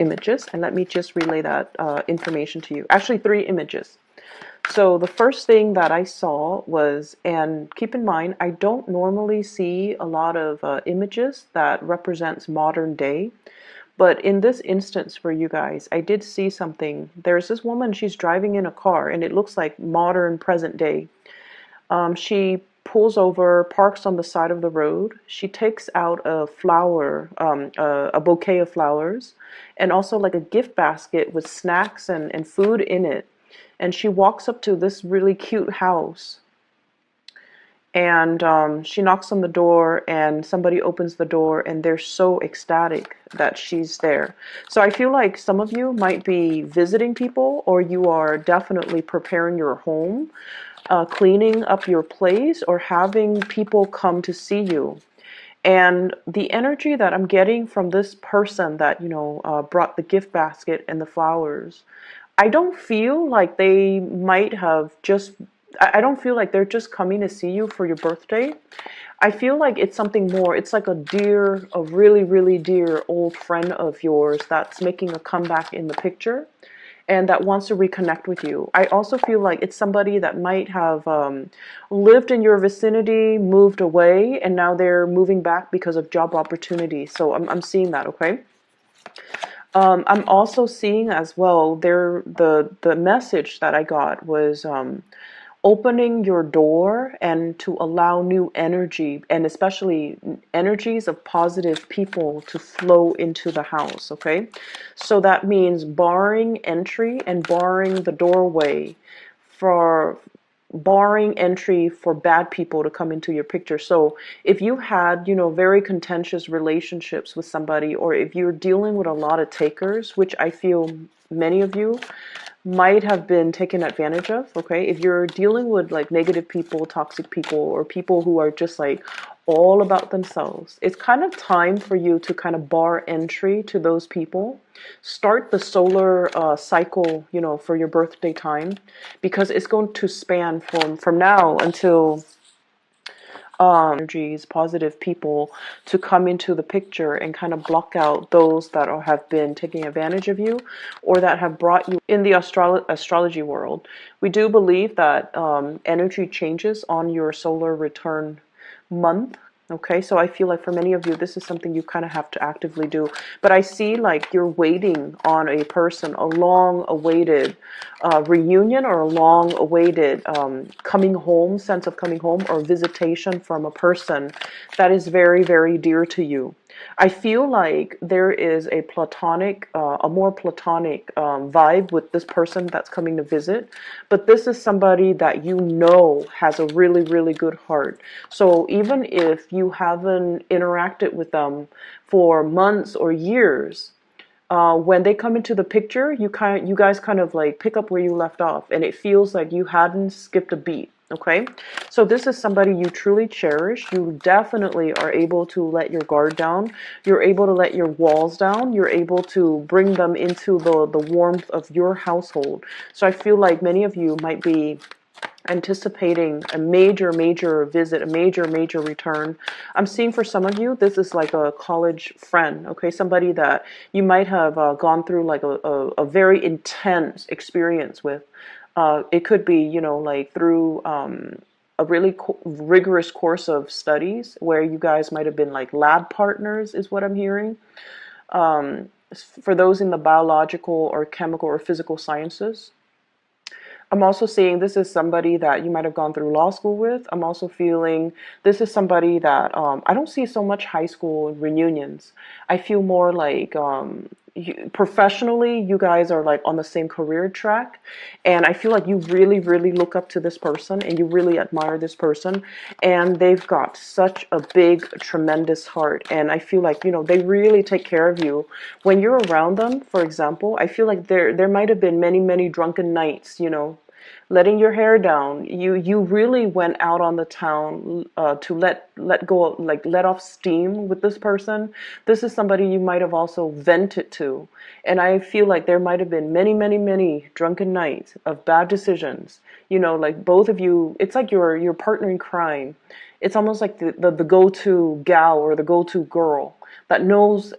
images, and let me just relay that information to you. Actually, 3 images. So the first thing that I saw was, and keep in mind, I don't normally see a lot of images that represents modern day. But in this instance for you guys, I did see something. There's this woman, she's driving in a car, and it looks like modern present day. She pulls over, parks on the side of the road. She takes out a flower, a bouquet of flowers, and also like a gift basket with snacks and food in it. And she walks up to this really cute house. And she knocks on the door, and somebody opens the door, and they're so ecstatic that she's there. So I feel like some of you might be visiting people, or you are definitely preparing your home, cleaning up your place, or having people come to see you. And the energy that I'm getting from this person that, brought the gift basket and the flowers, I don't feel like they might have just, I don't feel like they're just coming to see you for your birthday. I feel like it's something more. It's like a really, really dear old friend of yours that's making a comeback in the picture and that wants to reconnect with you. I also feel like it's somebody that might have lived in your vicinity, moved away, and now they're moving back because of job opportunity. So I'm seeing that, okay? I'm also seeing as well, the message that I got was opening your door and to allow new energy, and especially energies of positive people to flow into the house, okay? So that means barring entry and barring the doorway for barring entry for bad people to come into your picture. So if you had, very contentious relationships with somebody, or if you're dealing with a lot of takers, which I feel many of you might have been taken advantage of, okay? If you're dealing with like negative people, toxic people, or people who are just like all about themselves, it's kind of time for you to kind of bar entry to those people. Start the solar cycle, for your birthday time, because it's going to span from now until energies, positive people to come into the picture and kind of block out those that have been taking advantage of you or that have brought you in the astrology world. We do believe that energy changes on your solar return month. Okay, so I feel like for many of you, this is something you kind of have to actively do. But I see like you're waiting on a person, a long-awaited reunion, or a long-awaited coming home, sense of coming home, or visitation from a person that is very, very dear to you. I feel like there is a more platonic vibe with this person that's coming to visit, but this is somebody that has a really, really good heart. So even if you haven't interacted with them for months or years, when they come into the picture, you guys kind of like pick up where you left off, and it feels like you hadn't skipped a beat. Okay, so this is somebody you truly cherish. You definitely are able to let your guard down. You're able to let your walls down. You're able to bring them into the warmth of your household. So I feel like many of you might be anticipating a major, major visit, a major, major return. I'm seeing for some of you, this is like a college friend, okay? Somebody that you might have gone through like a very intense experience with. It could be, like through a really rigorous course of studies where you guys might have been like lab partners, is what I'm hearing. For those in the biological or chemical or physical sciences. I'm also seeing this is somebody that you might have gone through law school with. I'm also feeling this is somebody that I don't see so much high school reunions. I feel more like professionally, you guys are like on the same career track. And I feel like you really, really look up to this person and you really admire this person. And they've got such a big, tremendous heart. And I feel like, they really take care of you. When you're around them, for example, I feel like there might have been many, many drunken nights, letting your hair down. You really went out on the town to let go, like let off steam with this person. This is somebody you might have also vented to, and I feel like there might have been many, many, many drunken nights of bad decisions. Like both of you, it's like your partner in crime. It's almost like the go-to gal or the go-to girl that knows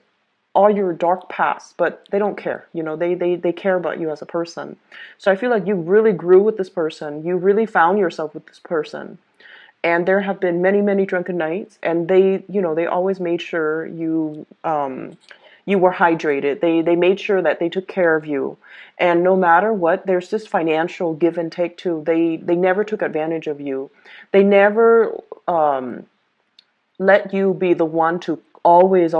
all your dark past, but they don't care. You know, they care about you as a person. So I feel like you really grew with this person. You really found yourself with this person. And there have been many, many drunken nights, and they, you know, they always made sure you were hydrated. They made sure that they took care of you. And no matter what, there's this financial give and take too. They never took advantage of you. They never let you be the one to always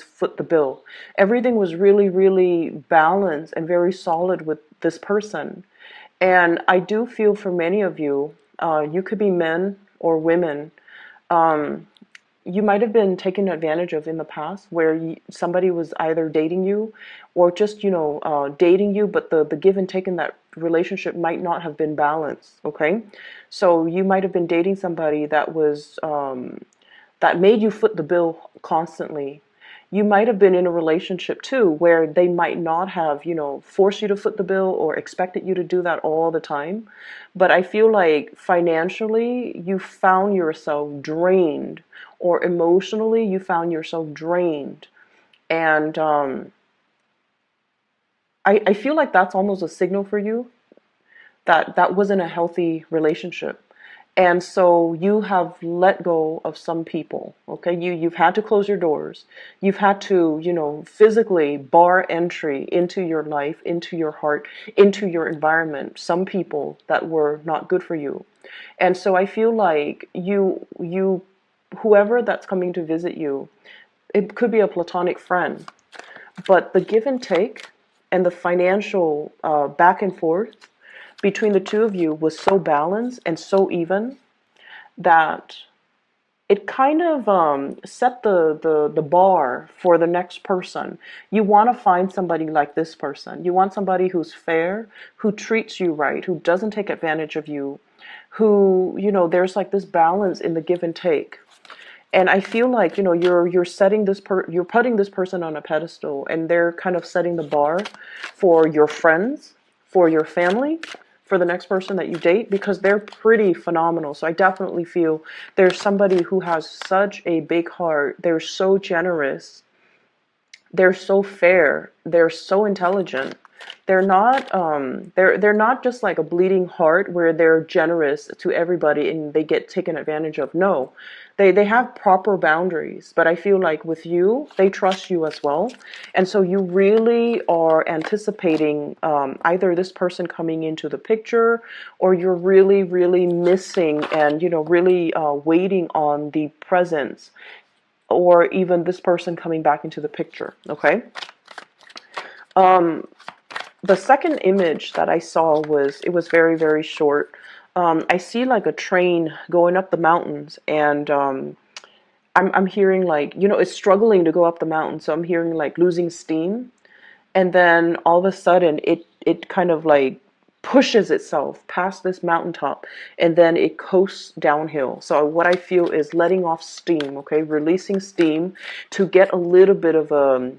foot the bill. Everything was really, really balanced and very solid with this person. And I do feel for many of you, you could be men or women, you might have been taken advantage of in the past, where somebody was either dating you or just, you know, dating you, but the give and take in that relationship might not have been balanced. Okay. So you might have been dating somebody that was, that made you foot the bill constantly. You might have been in a relationship too where they might not have, you know, forced you to foot the bill or expected you to do that all the time. But I feel like financially you found yourself drained, or emotionally you found yourself drained. And I feel like that's almost a signal for you that that wasn't a healthy relationship. And so you have let go of some people. Okay, you've had to close your doors. You've had to, you know, physically bar entry into your life, into your heart, into your environment, some people that were not good for you. And so I feel like you whoever that's coming to visit you, it could be a platonic friend, but the give and take and the financial back and forth between the two of you was so balanced and so even that it kind of set the bar for the next person. You want to find somebody like this person. You want somebody who's fair, who treats you right, who doesn't take advantage of you, who, you know, there's like this balance in the give and take. And I feel like, you know, you're setting you're putting this person on a pedestal, and they're kind of setting the bar for your friends, for your family, for the next person that you date, because they're pretty phenomenal. So I definitely feel there's somebody who has such a big heart. They're so generous. They're so fair. They're so intelligent. They're not just like a bleeding heart where they're generous to everybody and they get taken advantage of. No. They have proper boundaries, but I feel like with you, they trust you as well. And so you really are anticipating either this person coming into the picture, or you're really, really missing and, you know, really waiting on the presence, or even this person coming back into the picture. Okay. The second image that I saw was, it was very, very short. I see like a train going up the mountains, and I'm hearing like, you know, it's struggling to go up the mountain. So I'm hearing like losing steam. And then all of a sudden it kind of like pushes itself past this mountaintop, and then it coasts downhill. So what I feel is letting off steam, okay, releasing steam to get a little bit of a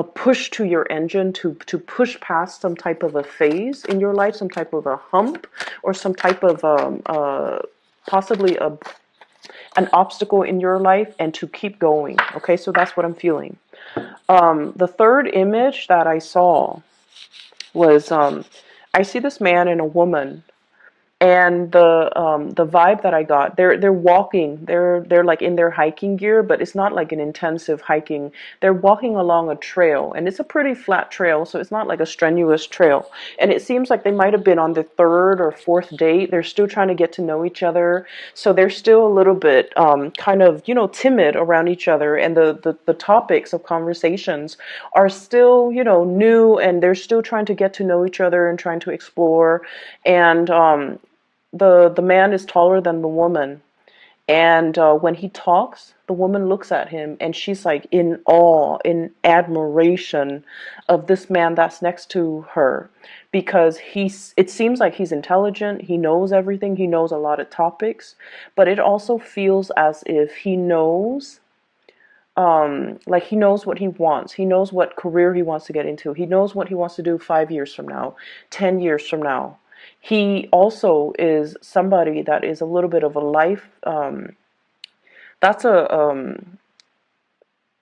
push to your engine to push past some type of a phase in your life, some type of a hump, or some type of possibly an obstacle in your life, and to keep going. Okay, so that's what I'm feeling. The third image that I saw was, I see this man and a woman, and the vibe that I got, they're walking, they're like in their hiking gear, but it's not like an intensive hiking. They're walking along a trail, and it's a pretty flat trail, so it's not like a strenuous trail. And it seems like they might have been on the third or fourth date. They're still trying to get to know each other, so they're still a little bit kind of, you know, timid around each other, and the topics of conversations are still, you know, new, and they're still trying to get to know each other and trying to explore. And the man is taller than the woman, and when he talks, the woman looks at him, and she's like in awe, in admiration of this man that's next to her, because it seems like he's intelligent, he knows everything, he knows a lot of topics, but it also feels as if he knows, like he knows what he wants. He knows what career he wants to get into. He knows what he wants to do 5 years from now, 10 years from now. He also is somebody that is a little bit of a life, that's a,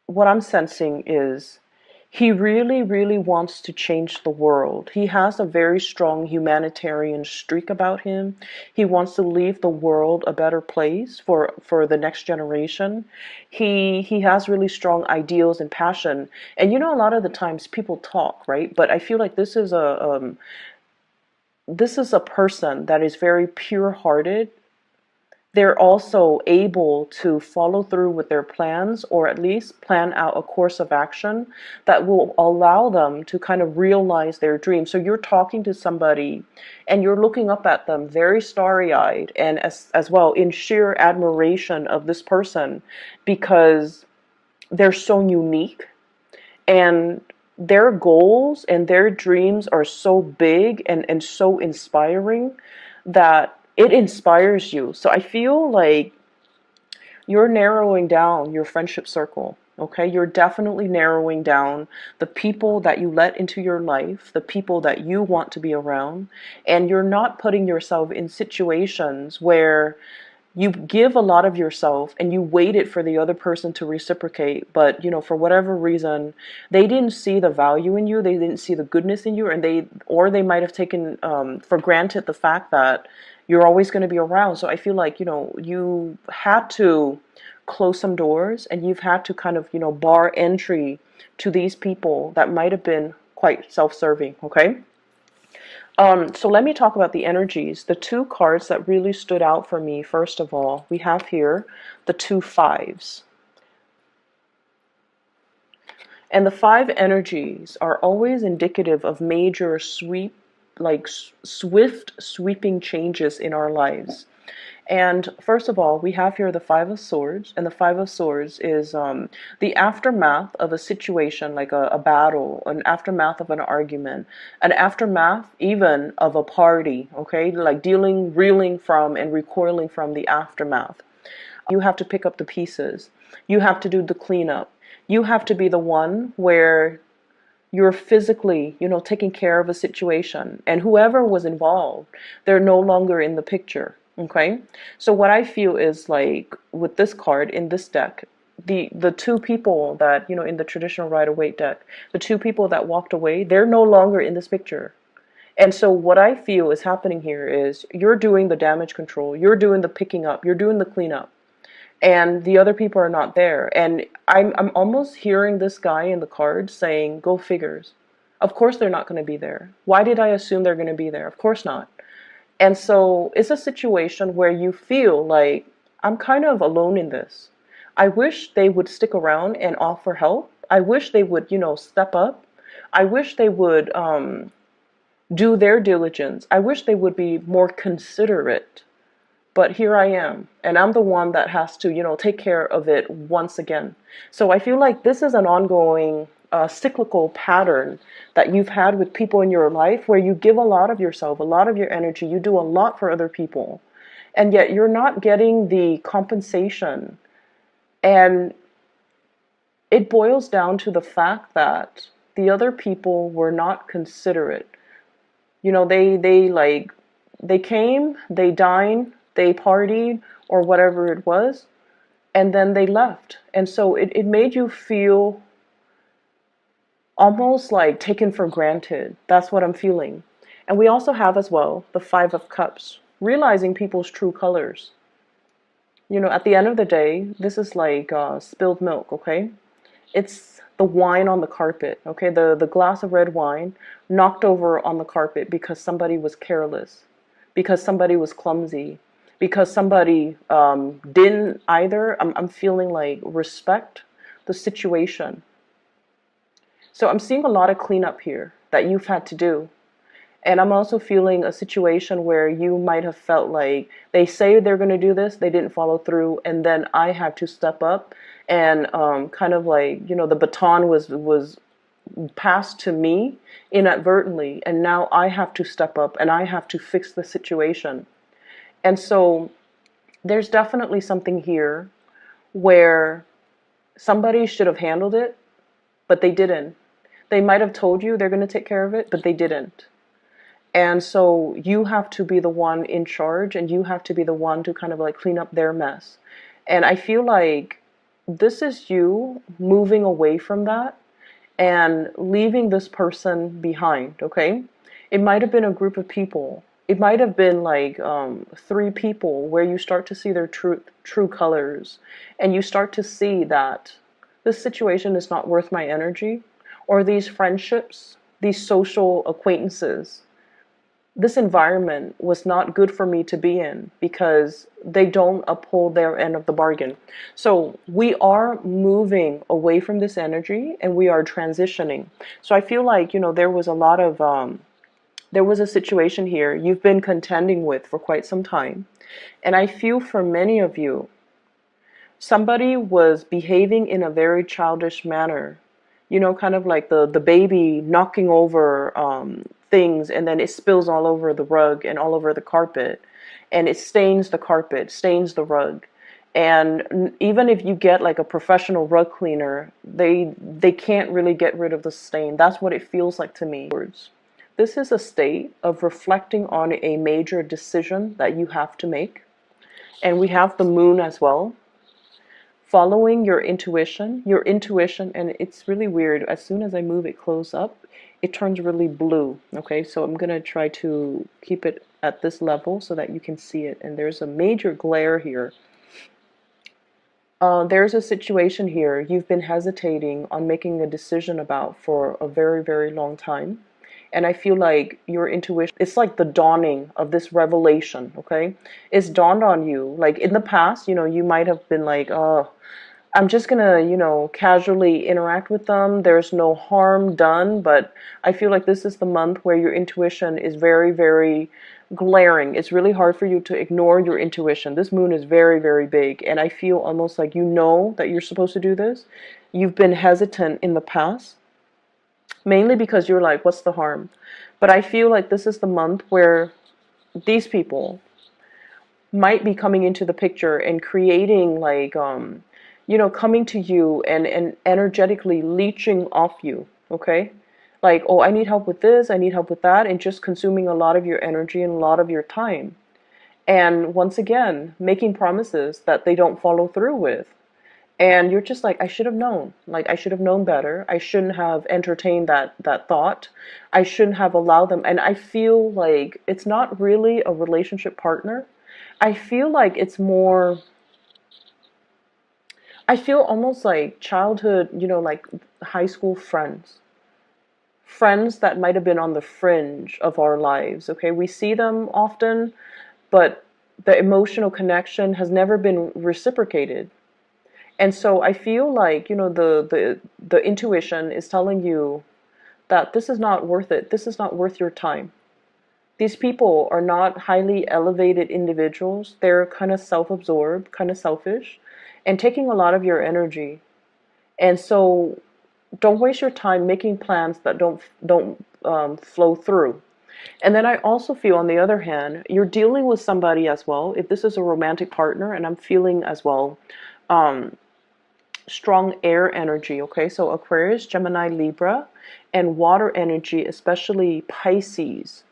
what I'm sensing is He really, really wants to change the world. He has a very strong humanitarian streak about him. He wants to leave the world a better place for the next generation. He has really strong ideals and passion. And you know, a lot of the times people talk, right? But I feel like this is a person that is very pure-hearted. They're also able to follow through with their plans, or at least plan out a course of action that will allow them to kind of realize their dream. So you're talking to somebody and you're looking up at them very starry-eyed, and as well in sheer admiration of this person, because they're so unique, and their goals and their dreams are so big and so inspiring that it inspires you. So I feel like you're narrowing down your friendship circle. Okay, you're definitely narrowing down the people that you let into your life, the people that you want to be around, and you're not putting yourself in situations where you give a lot of yourself and you waited for the other person to reciprocate, but you know, for whatever reason, they didn't see the value in you, they didn't see the goodness in you, and they might have taken for granted the fact that you're always going to be around. So I feel like, you know, you had to close some doors, and you've had to kind of, you know, bar entry to these people that might have been quite self-serving. Okay. So let me talk about the energies. The two cards that really stood out for me, first of all, we have here the two fives. And the five energies are always indicative of major swift sweeping changes in our lives. And first of all, we have here the Five of Swords, and the Five of Swords is the aftermath of a situation, like a battle, an aftermath of an argument, an aftermath even of a party, okay? Like reeling from and recoiling from the aftermath. You have to pick up the pieces. You have to do the cleanup. You have to be the one where you're physically, you know, taking care of a situation, and whoever was involved, they're no longer in the picture. Okay, so what I feel is like with this card in this deck, the two people that, you know, in the traditional Rider-Waite deck, the two people that walked away, they're no longer in this picture. And so what I feel is happening here is you're doing the damage control, you're doing the picking up, you're doing the cleanup, and the other people are not there. And I'm almost hearing this guy in the cards saying, "Go figures." Of course they're not going to be there. Why did I assume they're going to be there? Of course not. And so it's a situation where you feel like, I'm kind of alone in this. I wish they would stick around and offer help. I wish they would, you know, step up. I wish they would do their diligence. I wish they would be more considerate. But here I am, and I'm the one that has to, you know, take care of it once again. So I feel like this is an ongoing cyclical pattern that you've had with people in your life, where you give a lot of yourself, a lot of your energy, you do a lot for other people, and yet you're not getting the compensation. And it boils down to the fact that the other people were not considerate. You know, they came, they dined, they partied, or whatever it was, and then they left. And so it made you feel almost like taken for granted. That's what I'm feeling. And we also have as well the Five of Cups, realizing people's true colors. You know, at the end of the day, this is like spilled milk, okay? It's the wine on the carpet, okay? The glass of red wine knocked over on the carpet because somebody was careless, because somebody was clumsy, because somebody didn't either, I'm feeling like, respect the situation. So I'm seeing a lot of cleanup here that you've had to do. And I'm also feeling a situation where you might have felt like they say they're going to do this, they didn't follow through, and then I have to step up and kind of like, you know, the baton was passed to me inadvertently, and now I have to step up and I have to fix the situation. And so there's definitely something here where somebody should have handled it, but they didn't. They might have told you they're going to take care of it, but they didn't. And so you have to be the one in charge, and you have to be the one to kind of like clean up their mess. And I feel like this is you moving away from that and leaving this person behind, okay? It might have been a group of people. It might have been like 3 people where you start to see their true colors, and you start to see that this situation is not worth my energy, or these friendships, these social acquaintances, this environment was not good for me to be in because they don't uphold their end of the bargain. So we are moving away from this energy and we are transitioning. So I feel like, there was a lot of, there was a situation here you've been contending with for quite some time. And I feel for many of you, somebody was behaving in a very childish manner, kind of like the baby knocking over things, and then it spills all over the rug and all over the carpet, and it stains the carpet, stains the rug. And even if you get like a professional rug cleaner, they can't really get rid of the stain. That's what it feels like to me. This is a state of reflecting on a major decision that you have to make. And we have the moon as well. Following your intuition, and it's really weird. As soon as I move it close up, it turns really blue. Okay, so I'm going to try to keep it at this level so that you can see it. And there's a major glare here. There's a situation here you've been hesitating on making a decision about for a very, very long time. And I feel like your intuition, it's like the dawning of this revelation, okay? It's dawned on you. Like in the past, you might have been like, oh, I'm just gonna, casually interact with them. There's no harm done. But I feel like this is the month where your intuition is very, very glaring. It's really hard for you to ignore your intuition. This moon is very, very big. And I feel almost like you know that you're supposed to do this. You've been hesitant in the past, mainly because you're like, what's the harm? But I feel like this is the month where these people might be coming into the picture and creating like, coming to you and energetically leeching off you, okay? Like, oh, I need help with this, I need help with that, and just consuming a lot of your energy and a lot of your time. And once again, making promises that they don't follow through with. And you're just like, I should have known. Like, I should have known better. I shouldn't have entertained that thought. I shouldn't have allowed them. And I feel like it's not really a relationship partner. I feel like it's more, I feel almost like childhood, like high school friends. Friends that might have been on the fringe of our lives, okay? We see them often, but the emotional connection has never been reciprocated. And so I feel like, the intuition is telling you that this is not worth it. This is not worth your time. These people are not highly elevated individuals. They're kind of self-absorbed, kind of selfish, and taking a lot of your energy. And so don't waste your time making plans that don't flow through. And then I also feel, on the other hand, you're dealing with somebody as well. If this is a romantic partner, and I'm feeling as well, strong air energy, okay? So Aquarius, Gemini, Libra, and water energy, especially Pisces.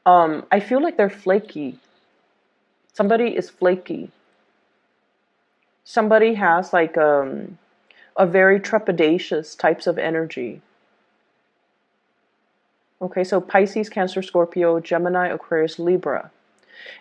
I feel like they're flaky. Somebody is flaky. Somebody has like a very trepidatious types of energy. Okay, so Pisces, Cancer, Scorpio, Gemini, Aquarius, Libra.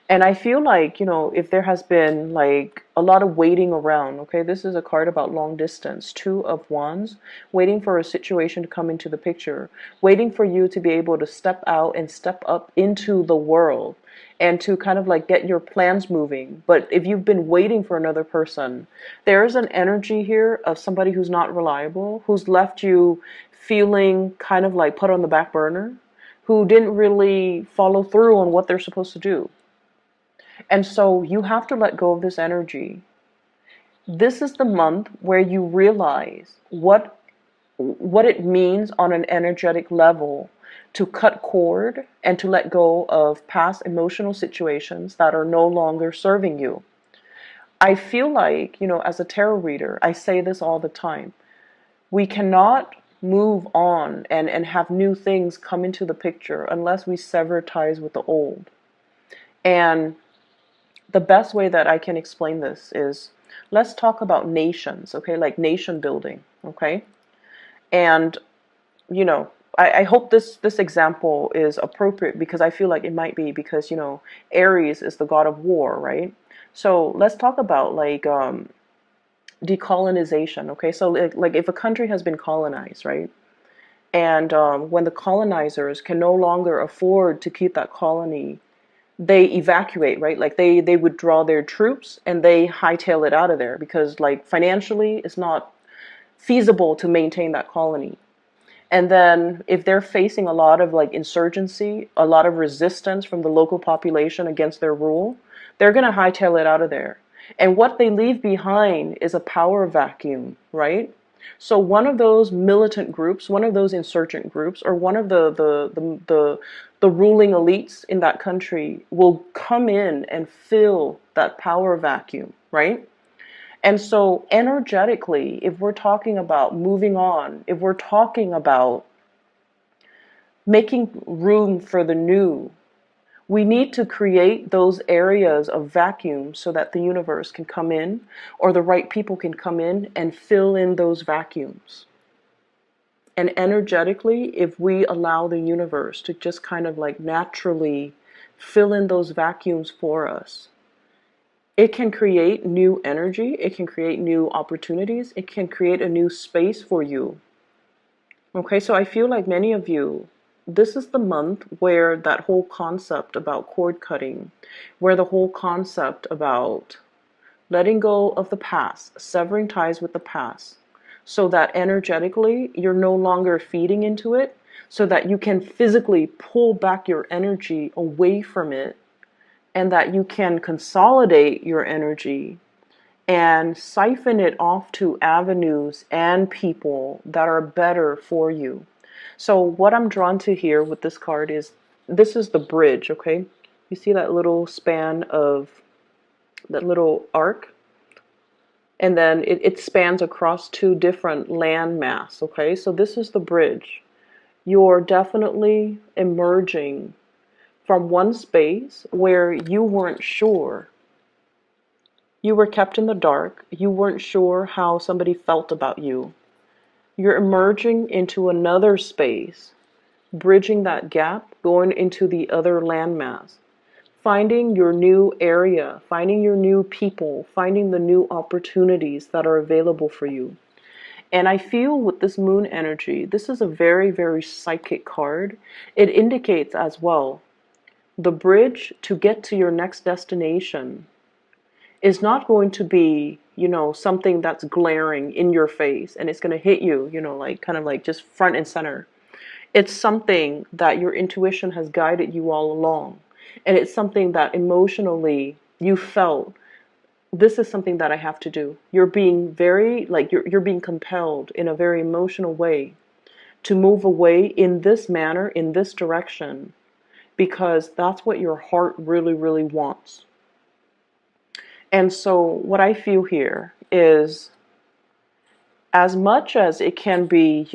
And I feel like, if there has been like a lot of waiting around, okay, this is a card about long distance, 2 of Wands, waiting for a situation to come into the picture, waiting for you to be able to step out and step up into the world and to kind of like get your plans moving. But if you've been waiting for another person, there is an energy here of somebody who's not reliable, who's left you feeling kind of like put on the back burner, who didn't really follow through on what they're supposed to do. And so you have to let go of this energy. This is the month where you realize what it means on an energetic level to cut cord and to let go of past emotional situations that are no longer serving you. I feel like, as a tarot reader, I say this all the time. We cannot move on and have new things come into the picture unless we sever ties with the old. And the best way that I can explain this is, let's talk about nations, okay? Like nation building, okay? And, you know, I hope this example is appropriate, because I feel like it might be, because, Aries is the god of war, right? So let's talk about like decolonization. Okay, so like if a country has been colonized, right? And when the colonizers can no longer afford to keep that colony, they evacuate, right? Like they withdraw their troops and they hightail it out of there, because like financially it's not feasible to maintain that colony. And then if they're facing a lot of like insurgency, a lot of resistance from the local population against their rule, they're going to hightail it out of there. And what they leave behind is a power vacuum, right? So one of those militant groups, one of those insurgent groups, or one of the ruling elites in that country will come in and fill that power vacuum, right? And so energetically, if we're talking about moving on, if we're talking about making room for the new, we need to create those areas of vacuum so that the universe can come in, or the right people can come in and fill in those vacuums. And energetically, if we allow the universe to just kind of like naturally fill in those vacuums for us, it can create new energy, it can create new opportunities, it can create a new space for you. Okay, so I feel like many of you, this is the month where that whole concept about cord cutting, where the whole concept about letting go of the past, severing ties with the past, so that energetically you're no longer feeding into it, so that you can physically pull back your energy away from it, and that you can consolidate your energy and siphon it off to avenues and people that are better for you. So what I'm drawn to here with this card is, this is the bridge, okay? You see that little span of, that little arc? And then it spans across two different land mass, okay? So this is the bridge. You're definitely emerging from one space where you weren't sure. You were kept in the dark. You weren't sure how somebody felt about you. You're emerging into another space, bridging that gap, going into the other landmass, finding your new area, finding your new people, finding the new opportunities that are available for you. And I feel with this moon energy, this is a very, very psychic card. It indicates as well the bridge to get to your next destination is not going to be, something that's glaring in your face and it's going to hit you, like kind of like just front and center. It's something that your intuition has guided you all along. And it's something that emotionally you felt, this is something that I have to do. You're being very, like, you're being compelled in a very emotional way to move away in this manner, in this direction, because that's what your heart really, really wants. And so what I feel here is, as much as it can be,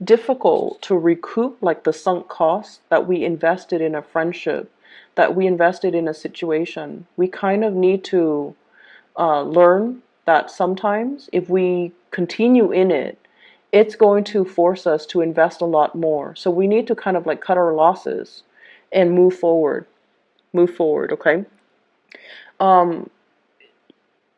difficult to recoup like the sunk cost that we invested in a friendship, that we invested in a situation, we kind of need to learn that sometimes if we continue in it, it's going to force us to invest a lot more. So we need to kind of like cut our losses and move forward. Move forward, okay? Um,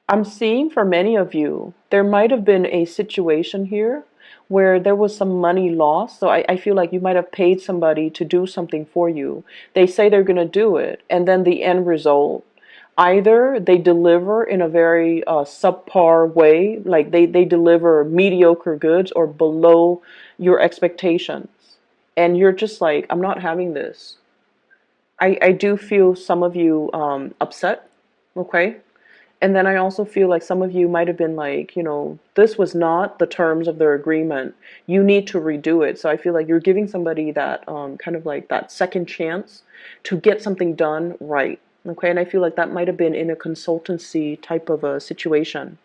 I'm seeing for many of you, there might have been a situation here where there was some money lost. So I feel like you might have paid somebody to do something for you. They say they're going to do it. And then the end result, either they deliver in a very subpar way, like they deliver mediocre goods or below your expectations. And you're just like, I'm not having this. I do feel some of you upset, okay? And then I also feel like some of you might have been like, this was not the terms of their agreement. You need to redo it. So I feel like you're giving somebody that kind of like that second chance to get something done right. Okay, and I feel like that might have been in a consultancy type of a situation.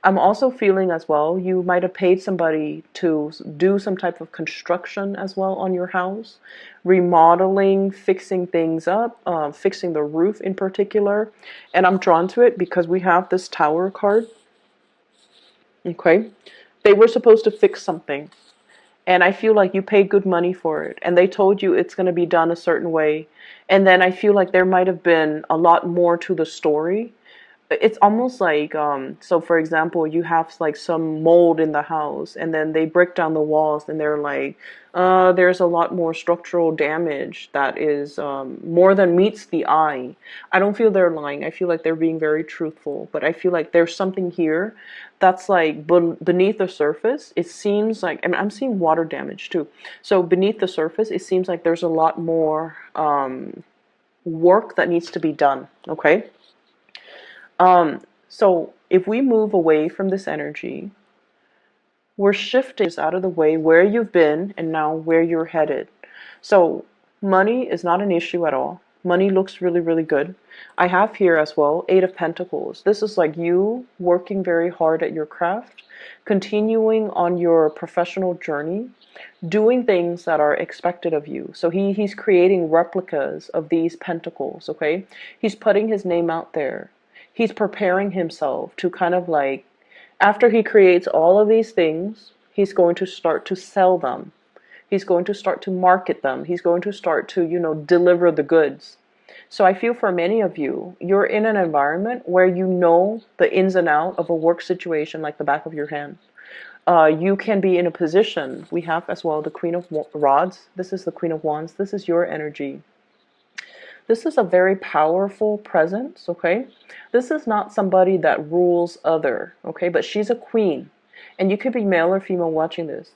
I'm also feeling as well, you might have paid somebody to do some type of construction as well on your house, remodeling, fixing things up, fixing the roof in particular. And I'm drawn to it because we have this Tower card. Okay. They were supposed to fix something, and I feel like you paid good money for it, and they told you it's going to be done a certain way. And then I feel like there might have been a lot more to the story. It's almost like, so for example, you have like some mold in the house, and then they break down the walls, and they're like, there's a lot more structural damage that is more than meets the eye. I don't feel they're lying. I feel like they're being very truthful, but I feel like there's something here that's like beneath the surface. It seems like, and I'm seeing water damage too. So beneath the surface, it seems like there's a lot more work that needs to be done. Okay. So if we move away from this energy, we're shifting out of the way where you've been and now where you're headed. So money is not an issue at all. Money looks really, really good. I have here as well, Eight of Pentacles. This is like you working very hard at your craft, continuing on your professional journey, doing things that are expected of you. So he's creating replicas of these pentacles, okay? He's putting his name out there. He's preparing himself to kind of like, after he creates all of these things, he's going to start to sell them. He's going to start to market them. He's going to start to, deliver the goods. So I feel for many of you, you're in an environment where you know the ins and outs of a work situation like the back of your hand. You can be in a position, we have as well the Queen of Rods. This is the Queen of Wands. This is your energy. This is a very powerful presence, okay? This is not somebody that rules other, okay? But she's a queen. And you could be male or female watching this.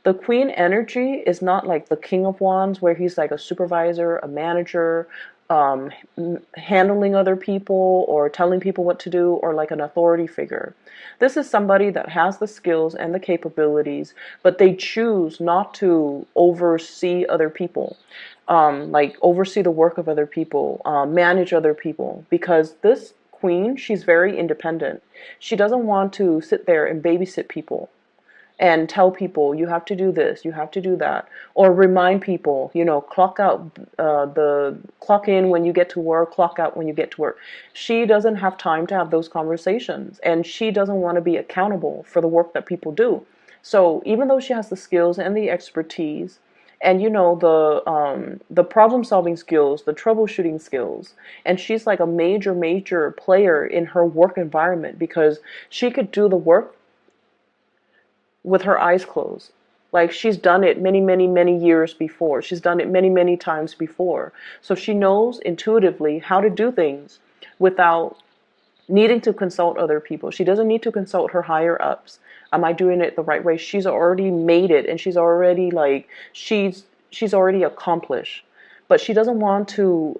The queen energy is not like the King of Wands where he's like a supervisor, a manager, handling other people or telling people what to do, or like an authority figure. This is somebody that has the skills and the capabilities, but they choose not to oversee other people, like oversee the work of other people, manage other people, because this queen, she's very independent. She doesn't want to sit there and babysit people and tell people you have to do this, you have to do that, or remind people, clock out, the clock in when you get to work, clock out when you get to work. She doesn't have time to have those conversations, and she doesn't want to be accountable for the work that people do. So even though she has the skills and the expertise, and the problem solving skills, the troubleshooting skills, and she's like a major player in her work environment, because she could do the work with her eyes closed. Like, she's done it many years before. She's done it many times before. So she knows intuitively how to do things without needing to consult other people. She doesn't need to consult her higher ups. Am I doing it the right way? She's already made it, and she's already like, she's already accomplished. But she doesn't want to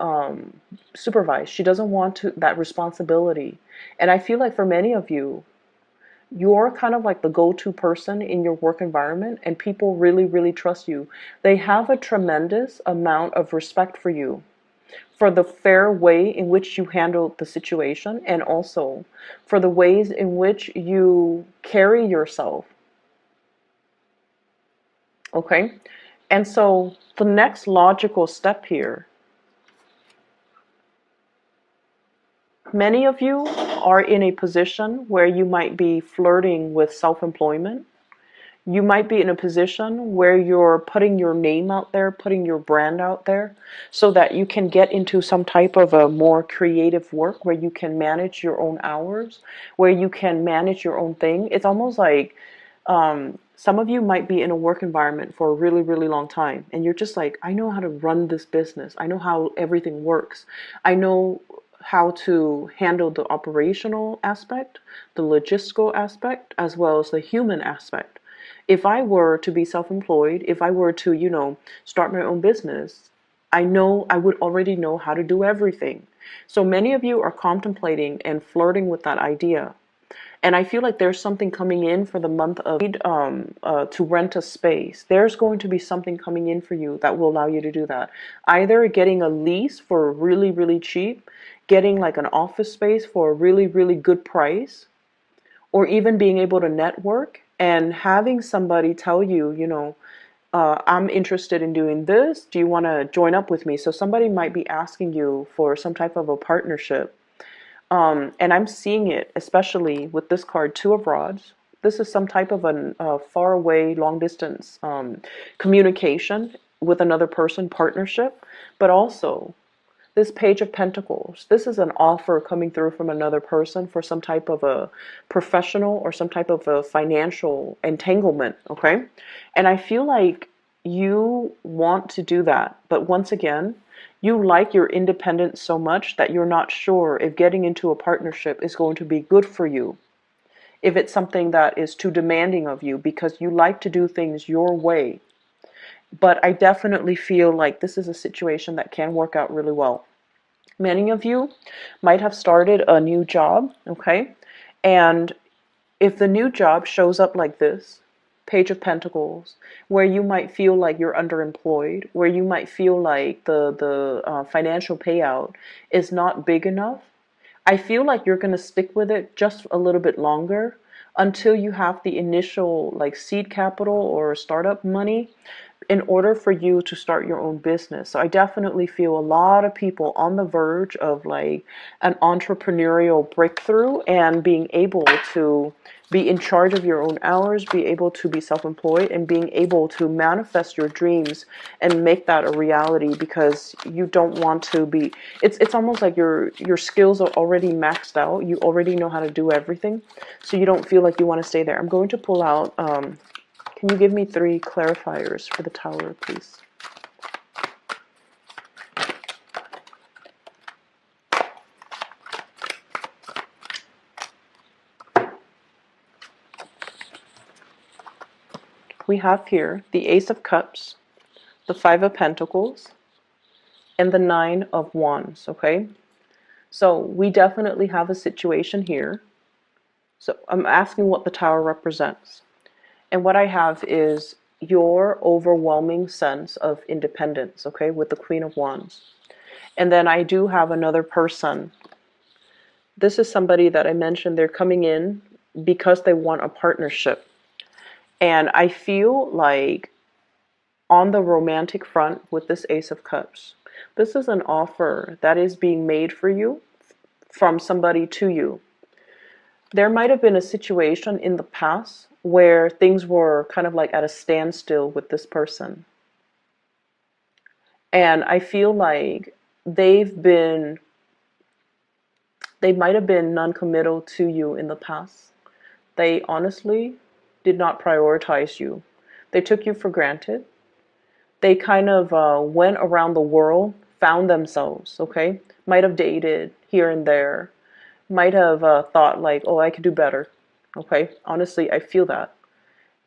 supervise. She doesn't want that responsibility. And I feel like for many of you, you're kind of like the go-to person in your work environment, and people really trust you. They have a tremendous amount of respect for you, for the fair way in which you handle the situation, and also for the ways in which you carry yourself. Okay? And so the next logical step here, many of you are in a position where you might be flirting with self-employment. You might be in a position where you're putting your name out there, putting your brand out there, so that you can get into some type of a more creative work where you can manage your own hours, where you can manage your own thing. It's almost like some of you might be in a work environment for a really long time, and you're just like, I know how to run this business. I know how everything works. I know how to handle the operational aspect, the logistical aspect, as well as the human aspect. If I were to be self-employed, if I were to, start my own business, I know I would already know how to do everything. So many of you are contemplating and flirting with that idea. And I feel like there's something coming in for the month of to rent a space. There's going to be something coming in for you that will allow you to do that. Either getting a lease for really cheap, getting like an office space for a really good price, or even being able to network and having somebody tell you, I'm interested in doing this. Do you want to join up with me? So somebody might be asking you for some type of a partnership. And I'm seeing it, especially with this card, Two of Rods. This is some type of a far away, long distance communication with another person, partnership, but also this Page of Pentacles. This is an offer coming through from another person for some type of a professional or some type of a financial entanglement, okay? And I feel like you want to do that, but once again, you like your independence so much that you're not sure if getting into a partnership is going to be good for you, if it's something that is too demanding of you, because you like to do things your way. But I definitely feel like this is a situation that can work out really well. Many of you might have started a new job, okay? And if the new job shows up like this, Page of Pentacles, where you might feel like you're underemployed, where you might feel like the financial payout is not big enough, I feel like you're going to stick with it just a little bit longer until you have the initial like seed capital or startup money in order for you to start your own business. So I definitely feel a lot of people on the verge of like an entrepreneurial breakthrough and being able to be in charge of your own hours, be able to be self-employed, and being able to manifest your dreams and make that a reality, because you don't want to be, it's almost like your skills are already maxed out. You already know how to do everything. So you don't feel like you want to stay there. I'm going to pull out can you give me 3 clarifiers for the Tower, please? We have here the Ace of Cups, the 5 of Pentacles, and the 9 of Wands, okay? So we definitely have a situation here. So I'm asking what the Tower represents. And what I have is your overwhelming sense of independence, okay, with the Queen of Wands. And then I do have another person. This is somebody that I mentioned, they're coming in because they want a partnership. And I feel like on the romantic front with this Ace of Cups, this is an offer that is being made for you from somebody to you. There might have been a situation in the past where things were kind of like at a standstill with this person. And I feel like they might have been non-committal to you in the past. They honestly did not prioritize you. They took you for granted. They kind of went around the world, found themselves, okay? Might have dated here and there. Might have thought like, oh, I could do better, okay? Honestly, I feel that.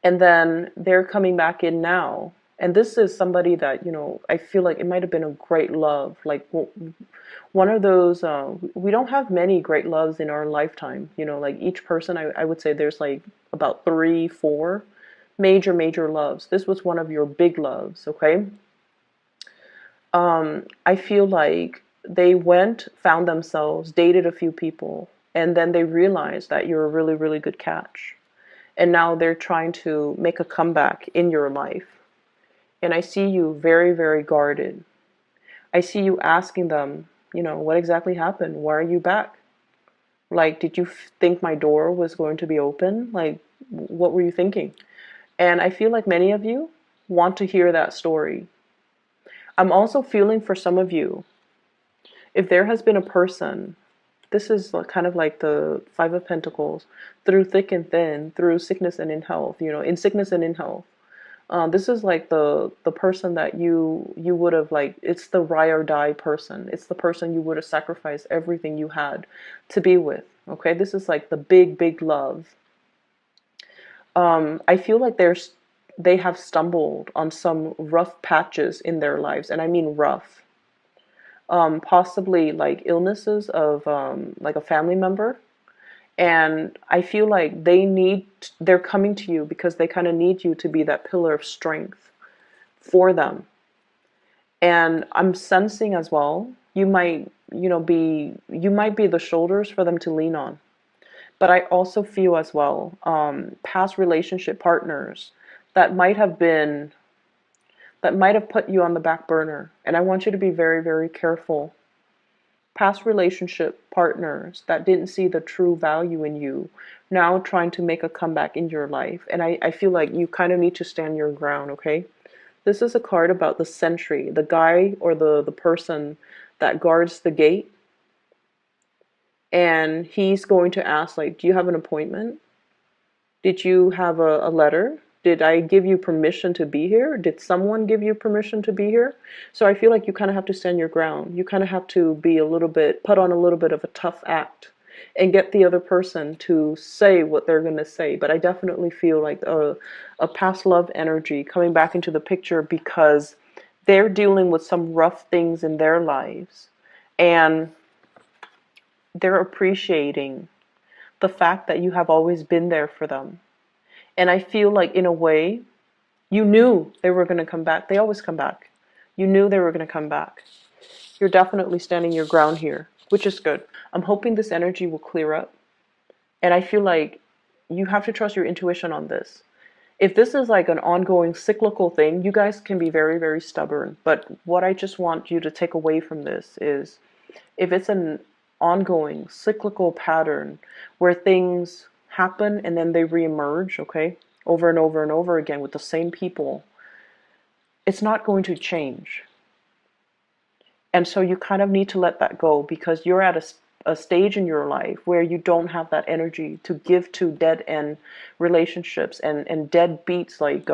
And then they're coming back in now. And this is somebody that, you know, I feel like it might have been a great love. Like one of those, we don't have many great loves in our lifetime. You know, like each person, I would say there's like about 3, 4 major loves. This was one of your big loves, okay? I feel like they went, found themselves, dated a few people, and then they realized that you're a really good catch. And now they're trying to make a comeback in your life. And I see you very guarded. I see you asking them, you know, what exactly happened? Why are you back? Like, did you think my door was going to be open? Like, what were you thinking? And I feel like many of you want to hear that story. I'm also feeling for some of you, if there has been a person, this is kind of like the 5 of Pentacles, through thick and thin, through sickness and in health, you know, in sickness and in health. This is like the person that you would have, like, it's the ride or die person. It's the person you would have sacrificed everything you had to be with. Okay, this is like the big love. I feel like they have stumbled on some rough patches in their lives, and I mean rough. Possibly like illnesses of like a family member. And I feel like they're coming to you because they kind of need you to be that pillar of strength for them. And I'm sensing as well, you might be the shoulders for them to lean on. But I also feel as well, past relationship partners that might have put you on the back burner. And I want you to be very careful. Past relationship partners that didn't see the true value in you now trying to make a comeback in your life. And I feel like you kind of need to stand your ground, okay? This is a card about the sentry, the guy or the person that guards the gate. And he's going to ask, like, do you have an appointment? Did you have a letter? Did I give you permission to be here? Did someone give you permission to be here? So I feel like you kind of have to stand your ground. You kind of have to be a little bit, put on a little bit of a tough act and get the other person to say what they're going to say. But I definitely feel like a past love energy coming back into the picture because they're dealing with some rough things in their lives. And they're appreciating the fact that you have always been there for them. And I feel like, in a way, you knew they were going to come back. They always come back. You knew they were going to come back. You're definitely standing your ground here, which is good. I'm hoping this energy will clear up. And I feel like you have to trust your intuition on this. If this is like an ongoing cyclical thing, you guys can be very, very stubborn. But what I just want you to take away from this is, if it's an ongoing cyclical pattern where things happen and then they reemerge, okay, over and over and over again with the same people, it's not going to change. And so you kind of need to let that go, because you're at a stage in your life where you don't have that energy to give to dead end relationships and dead beats, like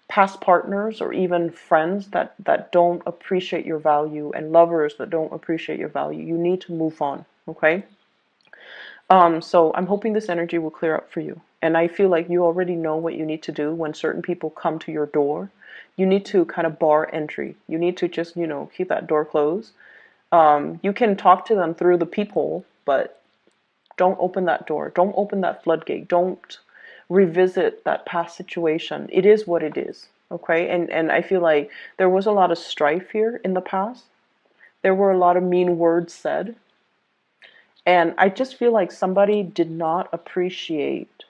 past partners or even friends that don't appreciate your value, and lovers that don't appreciate your value. You need to move on, okay? So I'm hoping this energy will clear up for you. And I feel like you already know what you need to do when certain people come to your door. You need to kind of bar entry. You need to just, keep that door closed. You can talk to them through the peephole, but don't open that door. Don't open that floodgate. Don't revisit that past situation. It is what it is, okay? And I feel like there was a lot of strife here in the past. There were a lot of mean words said. And I just feel like somebody did not appreciate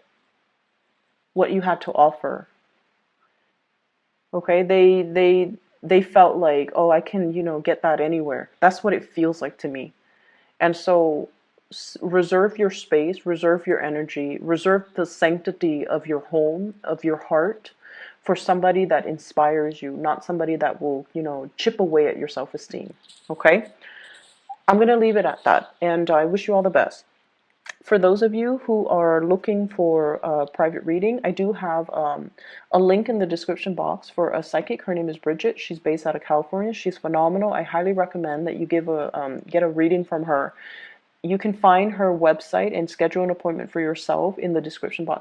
what you had to offer. Okay? They felt like, oh, I can, get that anywhere. That's what it feels like to me. And so reserve your space, reserve your energy, reserve the sanctity of your home, of your heart, for somebody that inspires you, not somebody that will, chip away at your self-esteem. Okay? I'm going to leave it at that, and I wish you all the best. For those of you who are looking for a private reading, I do have a link in the description box for a psychic. Her name is Bridget. She's based out of California. She's phenomenal. I highly recommend that you get a reading from her. You can find her website and schedule an appointment for yourself in the description box.